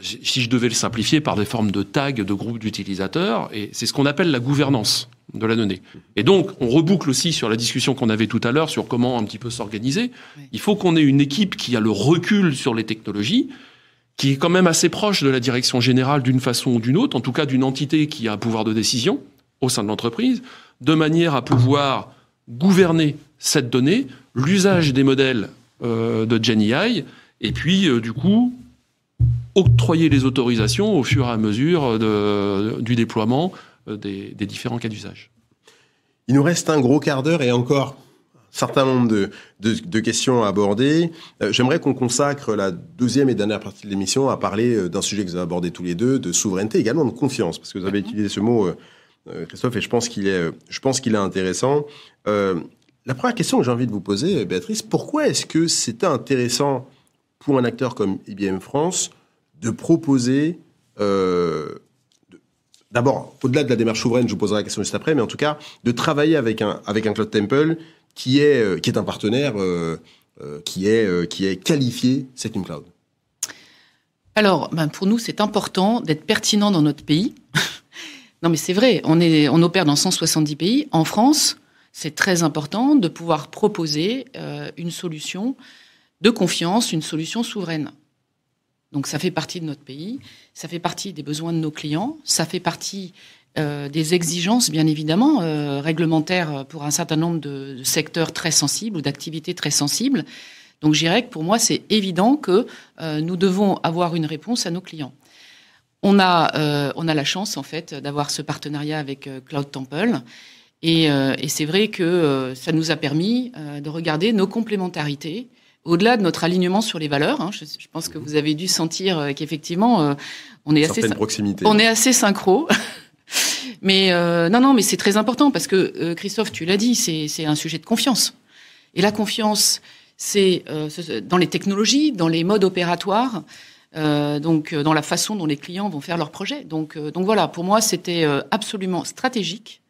si je devais le simplifier par des formes de tags de groupes d'utilisateurs, et c'est ce qu'on appelle la gouvernance de la donnée. Et donc, on reboucle aussi sur la discussion qu'on avait tout à l'heure sur comment un petit peu s'organiser. Oui. Il faut qu'on ait une équipe qui a le recul sur les technologies, qui est quand même assez proche de la direction générale d'une façon ou d'une autre, en tout cas d'une entité qui a un pouvoir de décision au sein de l'entreprise, de manière à pouvoir gouverner cette donnée, l'usage des modèles de GenAI, et puis, du coup, octroyer les autorisations au fur et à mesure du déploiement des différents cas d'usage. Il nous reste un gros quart d'heure et encore un certain nombre de questions à aborder. J'aimerais qu'on consacre la deuxième et dernière partie de l'émission à parler d'un sujet que vous avez abordé tous les deux, de souveraineté, également de confiance, parce que vous avez utilisé ce mot, Christophe, et je pense qu'il est intéressant. La première question que j'ai envie de vous poser, Béatrice, pourquoi est-ce que c'était intéressant pour un acteur comme IBM France de proposer, d'abord, au-delà de la démarche souveraine, je vous poserai la question juste après, mais en tout cas, de travailler avec un Cloud Temple qui est un partenaire qui est qualifié SecNumCloud? Alors, pour nous, c'est important d'être pertinent dans notre pays. Non, mais c'est vrai, on opère dans 170 pays. En France, c'est très important de pouvoir proposer une solution de confiance, une solution souveraine. Donc ça fait partie de notre pays, ça fait partie des besoins de nos clients, ça fait partie des exigences, bien évidemment, réglementaires pour un certain nombre de secteurs très sensibles ou d'activités très sensibles. Donc je dirais que pour moi, c'est évident que nous devons avoir une réponse à nos clients. On a la chance, en fait, d'avoir ce partenariat avec Cloud Temple. Et c'est vrai que ça nous a permis de regarder nos complémentarités, au-delà de notre alignement sur les valeurs. Hein. Je pense que vous avez dû sentir qu'effectivement, on est assez synchro. Mais mais c'est très important parce que, Christophe, tu l'as dit, c'est un sujet de confiance. Et la confiance, c'est dans les technologies, dans les modes opératoires, donc dans la façon dont les clients vont faire leurs projets. Donc voilà, pour moi, c'était absolument stratégique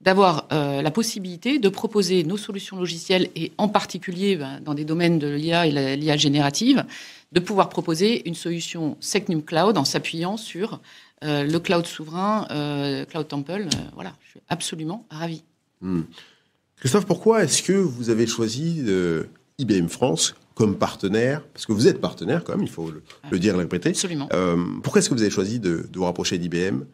d'avoir la possibilité de proposer nos solutions logicielles et en particulier dans des domaines de l'IA et l'IA générative, de pouvoir proposer une solution SecNumCloud en s'appuyant sur le cloud souverain, Cloud Temple. Voilà, je suis absolument ravie. Christophe, pourquoi est-ce que vous avez choisi IBM France comme partenaire? Parce que vous êtes partenaire quand même, il faut le dire et le répéter. Absolument. Pourquoi est-ce que vous avez choisi de vous rapprocher d'IBM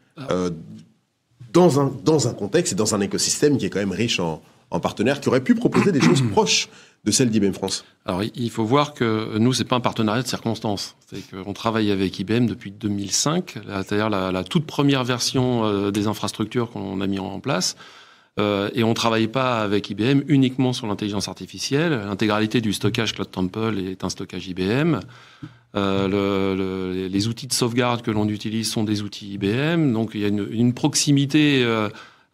dans un contexte et dans un écosystème qui est quand même riche en partenaires qui auraient pu proposer des choses proches de celles d'IBM France? Alors, il faut voir que nous, c'est pas un partenariat de circonstance. C'est qu'on travaille avec IBM depuis 2005, c'est-à-dire la toute première version des infrastructures qu'on a mis en place. Et on travaille pas avec IBM uniquement sur l'intelligence artificielle. L'intégralité du stockage Cloud Temple est un stockage IBM. Les outils de sauvegarde que l'on utilise sont des outils IBM. Donc il y a une proximité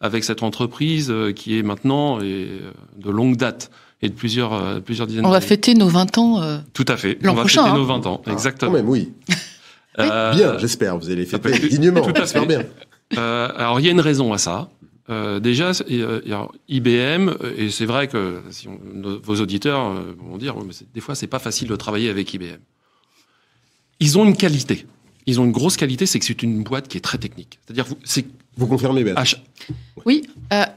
avec cette entreprise qui est maintenant de longue date et de plusieurs dizaines d'années. On va fêter nos 20 ans tout à fait. L'an prochain. On va fêter nos 20 ans, exactement. Quand même, oui. Bien, j'espère. Vous allez les fêter dignement. Tout à fait. Bien. Alors il y a une raison à ça. Déjà, IBM, et c'est vrai que vos auditeurs vont dire, mais des fois, c'est pas facile de travailler avec IBM. Ils ont une qualité. Ils ont une grosse qualité, c'est que c'est une boîte qui est très technique. C'est-à-dire, vous confirmez, bien. Oui,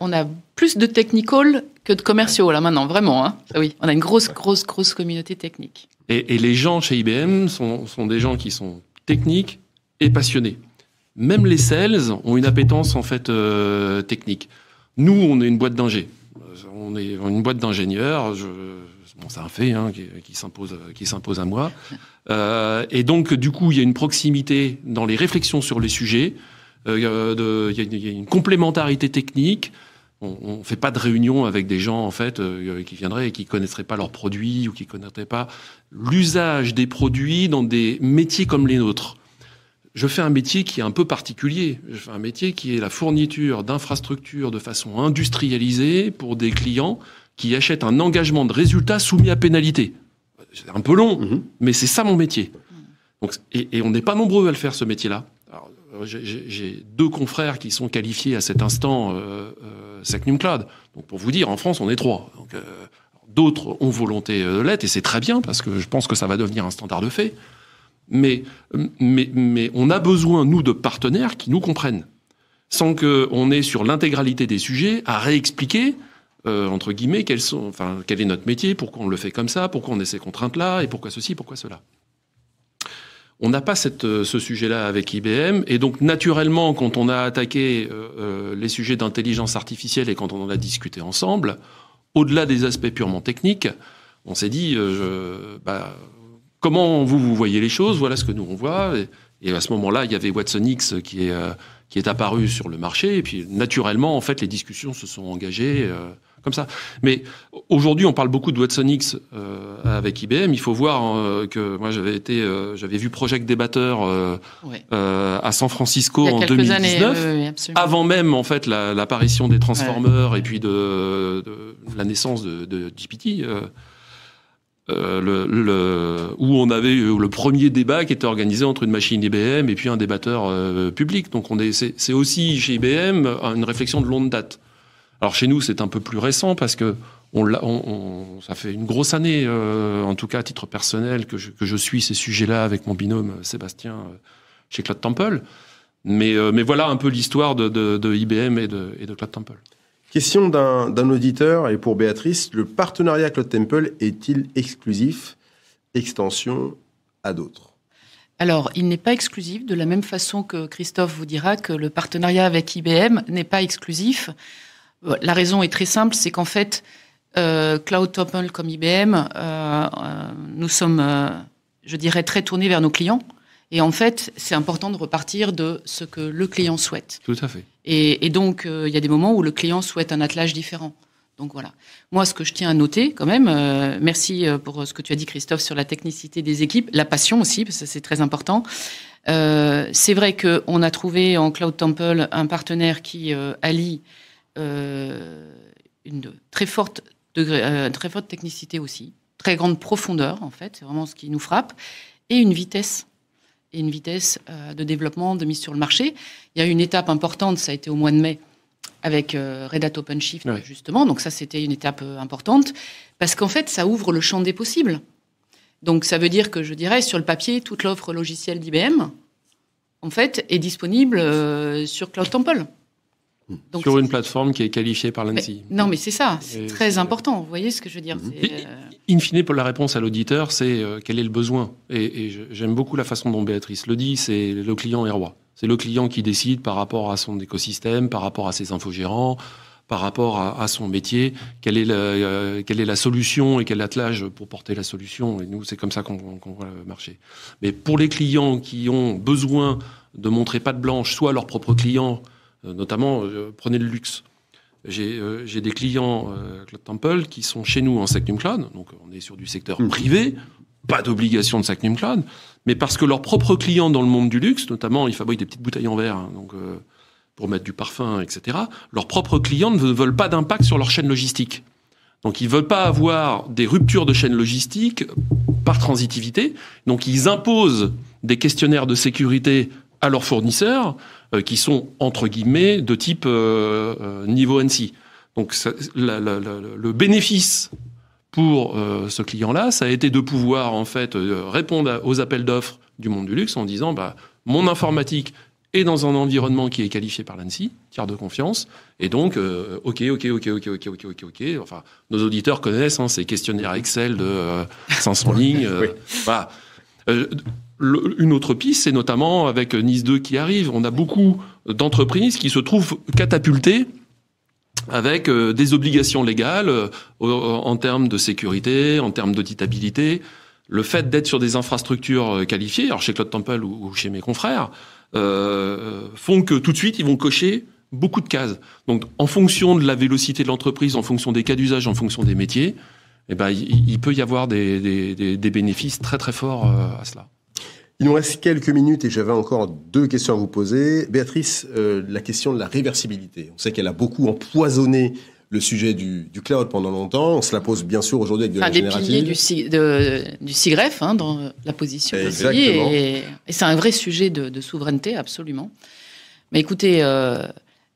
on a plus de technical que de commerciaux, là, maintenant, vraiment. Hein. Oui, on a une grosse communauté technique. Et les gens chez IBM sont des gens qui sont techniques et passionnés. Même les sales ont une appétence en fait technique. Nous, on est une boîte d'ingé. On est une boîte d'ingénieurs. C'est un fait qui s'impose à moi. Et donc, du coup, il y a une proximité dans les réflexions sur les sujets. Il y a une complémentarité technique. On fait pas de réunion avec des gens en fait qui viendraient et qui connaîtraient pas leurs produits ou qui connaîtraient pas l'usage des produits dans des métiers comme les nôtres. Je fais un métier qui est un peu particulier. Je fais un métier qui est la fourniture d'infrastructures de façon industrialisée pour des clients qui achètent un engagement de résultat soumis à pénalité. c'est un peu long, mais c'est ça mon métier. Donc, et on n'est pas nombreux à le faire, ce métier-là. Alors, j'ai 2 confrères qui sont qualifiés à cet instant Secnum Cloud. Donc, pour vous dire, en France, on est 3. Donc, d'autres ont volonté de l'être, et c'est très bien, parce que je pense que ça va devenir un standard de fait. Mais on a besoin, nous, de partenaires qui nous comprennent, sans qu'on ait sur l'intégralité des sujets à réexpliquer, entre guillemets, quel est notre métier, pourquoi on le fait comme ça, pourquoi on a ces contraintes-là, et pourquoi ceci, pourquoi cela. On n'a pas ce sujet-là avec IBM, et donc naturellement, quand on a attaqué les sujets d'intelligence artificielle et quand on en a discuté ensemble, au-delà des aspects purement techniques, on s'est dit... comment vous voyez les choses, voilà ce que nous on voit. Et à ce moment-là, il y avait Watson X qui est apparu sur le marché. Et puis, naturellement, en fait, les discussions se sont engagées comme ça. Mais aujourd'hui, on parle beaucoup de Watson X avec IBM. Il faut voir que moi, j'avais vu Project Debater à San Francisco en 2019, avant même, en fait, l'apparition des Transformers et puis de la naissance de GPT. Où on avait le premier débat qui était organisé entre une machine IBM et puis un débatteur public. Donc c'est aussi chez IBM une réflexion de longue date. Alors chez nous c'est un peu plus récent parce que ça fait une grosse année, en tout cas à titre personnel, que je suis ces sujets-là avec mon binôme Sébastien chez Cloud Temple. Mais voilà un peu l'histoire de IBM et de Cloud Temple. Question d'un auditeur, et pour Béatrice, le partenariat Cloud Temple est-il exclusif, extension à d'autres? Alors, il n'est pas exclusif, de la même façon que Christophe vous dira que le partenariat avec IBM n'est pas exclusif. La raison est très simple, c'est qu'en fait, Cloud Temple comme IBM, nous sommes, je dirais, très tournés vers nos clients. Et en fait, c'est important de repartir de ce que le client souhaite. Tout à fait. Et donc, il y a des moments où le client souhaite un attelage différent. Donc voilà. Moi, ce que je tiens à noter quand même, merci pour ce que tu as dit, Christophe, sur la technicité des équipes, la passion aussi, parce que c'est très important. C'est vrai qu'on a trouvé en Cloud Temple un partenaire qui allie une très forte technicité aussi, très grande profondeur en fait, c'est vraiment ce qui nous frappe, et une vitesse. Et une vitesse de développement, de mise sur le marché. Il y a une étape importante, ça a été au mois de mai, avec Red Hat OpenShift, justement. Donc ça, c'était une étape importante, parce qu'en fait, ça ouvre le champ des possibles. Donc ça veut dire que, je dirais, sur le papier, toute l'offre logicielle d'IBM, en fait, est disponible sur Cloud Temple. Donc, sur une plateforme qui est qualifiée par l'ANSI. Non, mais c'est ça, c'est très important. Vous voyez ce que je veux dire? In fine, pour la réponse à l'auditeur, c'est quel est le besoin. Et j'aime beaucoup la façon dont Béatrice le dit, c'est le client est roi. C'est le client qui décide par rapport à son écosystème, par rapport à ses infogérants, par rapport à son métier, quelle est la solution et quel attelage pour porter la solution. Et nous, c'est comme ça qu'on voit le marché. Mais pour les clients qui ont besoin de montrer patte blanche, soit à leurs propres clients, notamment, prenez le luxe. J'ai des clients Cloud Temple qui sont chez nous en Secnum Cloud, donc on est sur du secteur privé, pas d'obligation de Secnum Cloud, mais parce que leurs propres clients dans le monde du luxe, notamment ils fabriquent des petites bouteilles en verre, donc pour mettre du parfum, etc., leurs propres clients ne veulent pas d'impact sur leur chaîne logistique. Donc ils ne veulent pas avoir des ruptures de chaîne logistique par transitivité, donc ils imposent des questionnaires de sécurité à leurs fournisseurs, qui sont, entre guillemets, de type niveau ANSI. Donc le bénéfice pour ce client-là, ça a été de pouvoir en fait répondre aux appels d'offres du monde du luxe en disant mon informatique est dans un environnement qui est qualifié par l'ANSI, tiers de confiance, et donc ok. Enfin, nos auditeurs connaissent ces questionnaires Excel de 500 lignes. Voilà. Une autre piste, c'est notamment avec Nice 2 qui arrive. On a beaucoup d'entreprises qui se trouvent catapultées avec des obligations légales en termes de sécurité, en termes d'auditabilité. Le fait d'être sur des infrastructures qualifiées, alors chez Cloud Temple ou chez mes confrères, font que tout de suite, ils vont cocher beaucoup de cases. Donc, en fonction de la vélocité de l'entreprise, en fonction des cas d'usage, en fonction des métiers, il peut y avoir des bénéfices très très forts à cela. Il nous reste quelques minutes et j'avais encore 2 questions à vous poser. Béatrice, la question de la réversibilité. On sait qu'elle a beaucoup empoisonné le sujet du cloud pendant longtemps. On se la pose bien sûr aujourd'hui avec de la générative. Des piliers du SIGREF dans la position aussi. Et c'est un vrai sujet de souveraineté, absolument. Mais écoutez,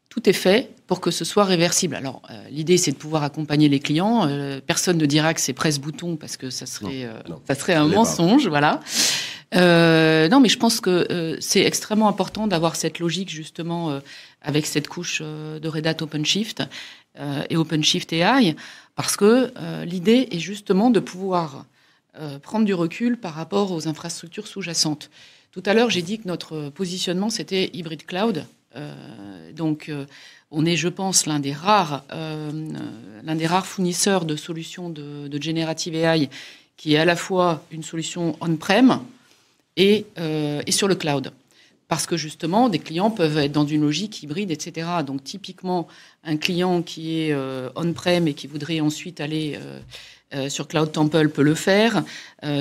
tout est fait pour que ce soit réversible. Alors, l'idée, c'est de pouvoir accompagner les clients. Personne ne dira que c'est presse-bouton parce que ça serait un mensonge, voilà. Non, mais je pense que c'est extrêmement important d'avoir cette logique, justement, avec cette couche de Red Hat OpenShift et OpenShift AI, parce que l'idée est justement de pouvoir prendre du recul par rapport aux infrastructures sous-jacentes. Tout à l'heure, j'ai dit que notre positionnement, c'était hybrid cloud. Donc, on est, je pense, l'un des rares fournisseurs de solutions de Generative AI qui est à la fois une solution on-prem et sur le cloud. Parce que justement, des clients peuvent être dans une logique hybride, etc. Donc, typiquement, un client qui est on-prem et qui voudrait ensuite aller sur Cloud Temple peut le faire.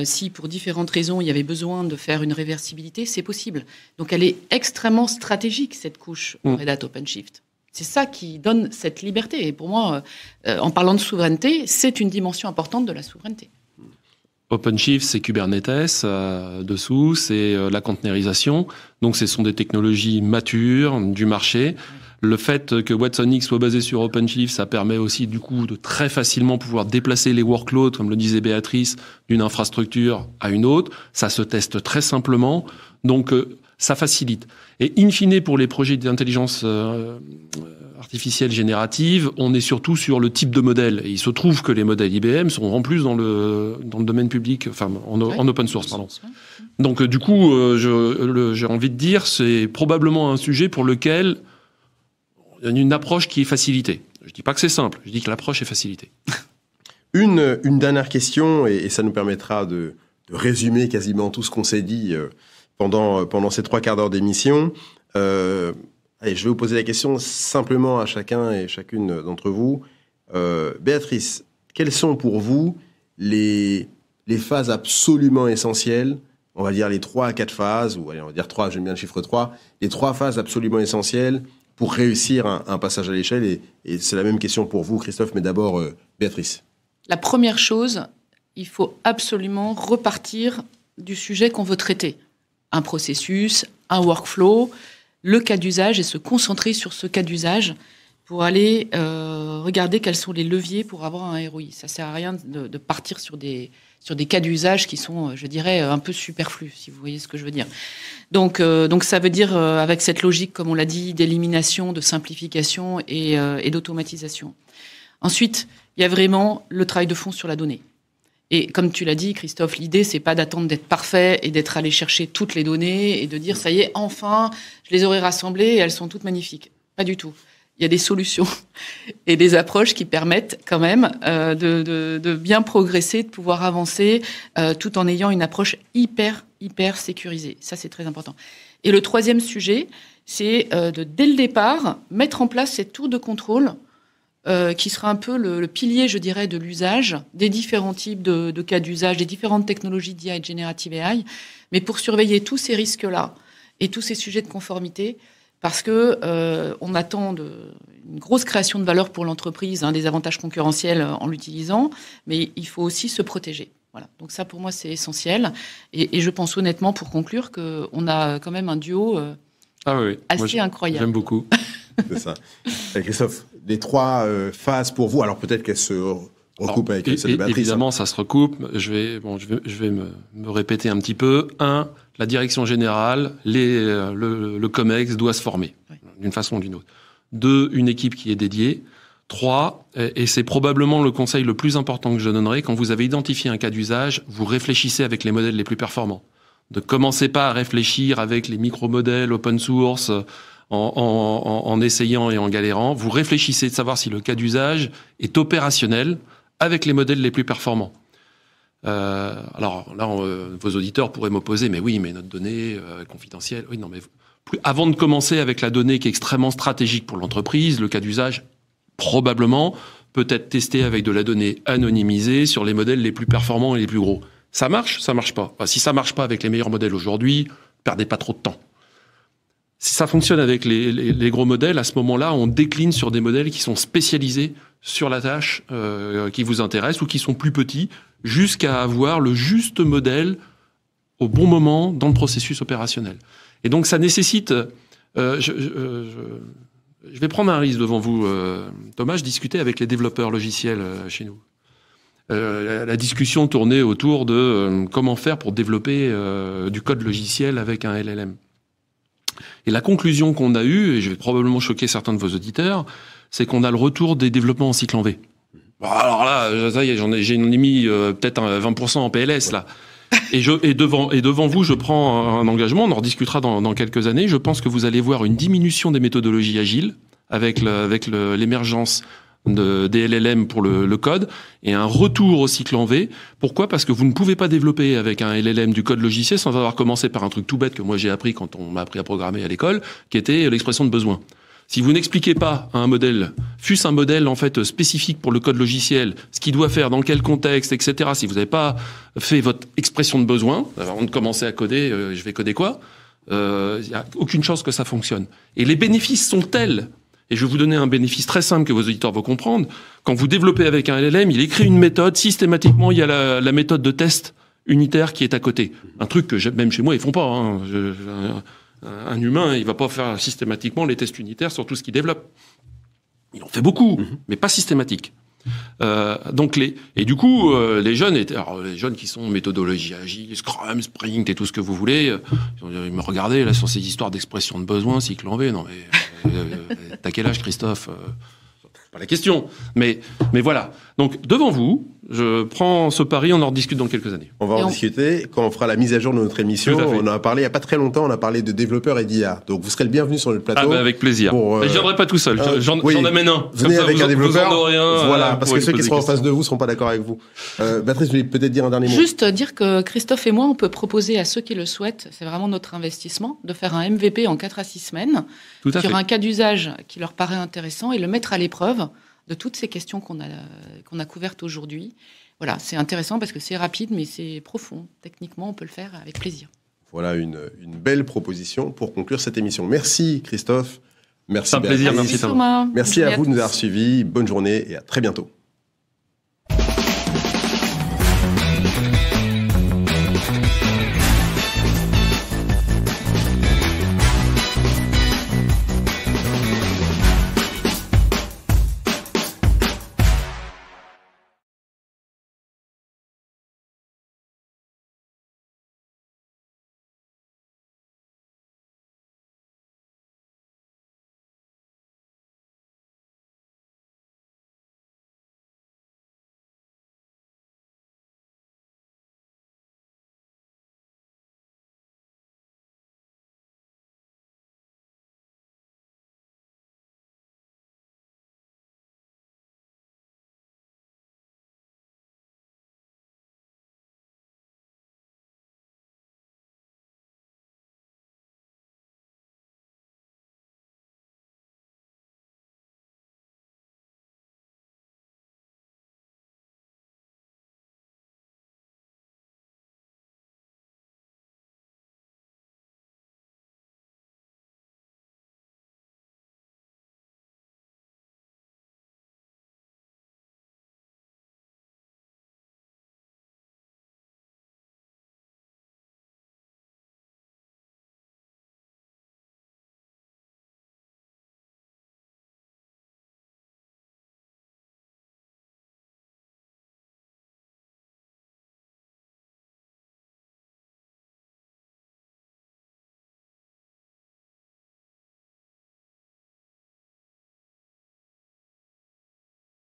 Si, pour différentes raisons, il y avait besoin de faire une réversibilité, c'est possible. Donc, elle est extrêmement stratégique, cette couche Red Hat OpenShift. C'est ça qui donne cette liberté. Et pour moi, en parlant de souveraineté, c'est une dimension importante de la souveraineté. OpenShift, c'est Kubernetes dessous, c'est la containerisation. Donc, ce sont des technologies matures du marché. Le fait que Watsonix soit basé sur OpenShift, ça permet aussi du coup de très facilement pouvoir déplacer les workloads, comme le disait Béatrice, d'une infrastructure à une autre. Ça se teste très simplement, donc ça facilite. Et in fine, pour les projets d'intelligence artificielle générative, on est surtout sur le type de modèle. Et il se trouve que les modèles IBM sont en plus dans le domaine public, enfin en open source, pardon. Donc du coup, j'ai envie de dire, c'est probablement un sujet pour lequel il y a une approche qui est facilitée. Je dis pas que c'est simple, je dis que l'approche est facilitée. Une dernière question, et ça nous permettra de résumer quasiment tout ce qu'on s'est dit pendant ces 3 quarts d'heure d'émission. Allez, je vais vous poser la question simplement à chacun et chacune d'entre vous. Béatrice, quelles sont pour vous les phases absolument essentielles, on va dire les 3 à 4 phases, ou allez, on va dire 3, j'aime bien le chiffre 3, les 3 phases absolument essentielles pour réussir un passage à l'échelle, et c'est la même question pour vous, Christophe, mais d'abord, Béatrice. La première chose, il faut absolument repartir du sujet qu'on veut traiter. Un processus, un workflow, le cas d'usage, et se concentrer sur ce cas d'usage pour aller regarder quels sont les leviers pour avoir un ROI. Ça ne sert à rien de partir sur des cas d'usage qui sont, je dirais, un peu superflus, si vous voyez ce que je veux dire. Donc ça veut dire, avec cette logique, comme on l'a dit, d'élimination, de simplification et d'automatisation. Ensuite, il y a vraiment le travail de fond sur la donnée. Et comme tu l'as dit, Christophe, l'idée, c'est pas d'attendre d'être parfait et d'être allé chercher toutes les données et de dire, ça y est, enfin, je les aurai rassemblées et elles sont toutes magnifiques. Pas du tout. Il y a des solutions et des approches qui permettent quand même de bien progresser, de pouvoir avancer tout en ayant une approche hyper sécurisée. Ça, c'est très important. Et le troisième sujet, c'est dès le départ, mettre en place cette tour de contrôle qui sera un peu le pilier, je dirais, de l'usage des différents types de cas d'usage, des différentes technologies d'IA et de Generative AI, mais pour surveiller tous ces risques-là et tous ces sujets de conformité, parce que on attend une grosse création de valeur pour l'entreprise, des avantages concurrentiels en l'utilisant, mais il faut aussi se protéger. Voilà. Donc ça, pour moi, c'est essentiel. Et je pense honnêtement, pour conclure, qu'on a quand même un duo assez incroyable. J'aime beaucoup. C'est ça. Christophe, les 3 phases pour vous, alors peut-être qu'elles se recoupent avec celle de Béatrice. Évidemment, ça se recoupe. Je vais me répéter un petit peu. 1, la direction générale, le COMEX doit se former d'une façon ou d'une autre. 2, une équipe qui est dédiée. 3, et c'est probablement le conseil le plus important que je donnerai, quand vous avez identifié un cas d'usage, vous réfléchissez avec les modèles les plus performants. Ne commencez pas à réfléchir avec les micro-modèles open source en essayant et en galérant. Vous réfléchissez de savoir si le cas d'usage est opérationnel avec les modèles les plus performants. Alors là, vos auditeurs pourraient m'opposer, mais oui, mais notre donnée confidentielle. Oui, non, mais avant de commencer avec la donnée qui est extrêmement stratégique pour l'entreprise, le cas d'usage, probablement, peut être testé avec de la donnée anonymisée sur les modèles les plus performants et les plus gros. Ça marche pas. Enfin, si ça marche pas avec les meilleurs modèles aujourd'hui, perdez pas trop de temps. Si ça fonctionne avec les gros modèles, à ce moment-là, on décline sur des modèles qui sont spécialisés sur la tâche qui vous intéresse ou qui sont plus petits, jusqu'à avoir le juste modèle au bon moment dans le processus opérationnel. Et donc ça nécessite... je vais prendre un risque devant vous, Thomas. Je discutais avec les développeurs logiciels chez nous. La discussion tournait autour de comment faire pour développer du code logiciel avec un LLM. Et la conclusion qu'on a eue, et je vais probablement choquer certains de vos auditeurs, c'est qu'on a le retour des développements en cycle en V. Bon, alors là, ça y est, j'ai mis peut-être 20% en PLS là. Et devant vous, je prends un engagement, on en rediscutera dans quelques années. Je pense que vous allez voir une diminution des méthodologies agiles avec l'émergence des LLM pour le code et un retour au cycle en V. Pourquoi ? Parce que vous ne pouvez pas développer avec un LLM du code logiciel sans avoir commencé par un truc tout bête que moi j'ai appris quand on m'a appris à programmer à l'école, qui était l'expression de besoin. Si vous n'expliquez pas à un modèle, fût-ce un modèle en fait spécifique pour le code logiciel, ce qu'il doit faire, dans quel contexte, etc. Si vous n'avez pas fait votre expression de besoin, avant de commencer à coder, je vais coder quoi ? Il n'y a aucune chance que ça fonctionne. Et les bénéfices sont tels. Et je vais vous donner un bénéfice très simple que vos auditeurs vont comprendre. Quand vous développez avec un LLM, il écrit une méthode. Systématiquement, il y a la méthode de test unitaire qui est à côté. Un truc que même chez moi, ils font pas. Hein. Un humain, il va pas faire systématiquement les tests unitaires sur tout ce qu'il développe. Il en fait beaucoup, mais pas systématique. Et du coup, les jeunes qui sont méthodologie agile, Scrum, Sprint et tout ce que vous voulez, ils me regardaient là sur ces histoires d'expression de besoin, cycle en V. Non mais t'as quel âge, Christophe? Pas la question. Mais voilà. Donc devant vous, je prends ce pari, on en rediscute dans quelques années. On va en discuter quand on fera la mise à jour de notre émission. On en a parlé il n'y a pas très longtemps, on a parlé de développeurs et d'IA. Donc vous serez le bienvenu sur le plateau. Avec plaisir. Je ne viendrai pas tout seul, j'en amène un. Venez ça, avec un développeur. Rien, parce que ceux qui seront en face de vous ne seront pas d'accord avec vous. Béatrice, vous voulez peut-être dire un dernier mot? Juste dire que Christophe et moi, on peut proposer à ceux qui le souhaitent, c'est vraiment notre investissement, de faire un MVP en 4 à 6 semaines, sur un cas d'usage qui leur paraît intéressant et le mettre à l'épreuve de toutes ces questions qu'on a couvertes aujourd'hui. Voilà, c'est intéressant parce que c'est rapide, mais c'est profond. Techniquement, on peut le faire avec plaisir. Voilà une belle proposition pour conclure cette émission. Merci Christophe. Merci Béatrice. Merci à vous de nous avoir suivis. Bonne journée et à très bientôt.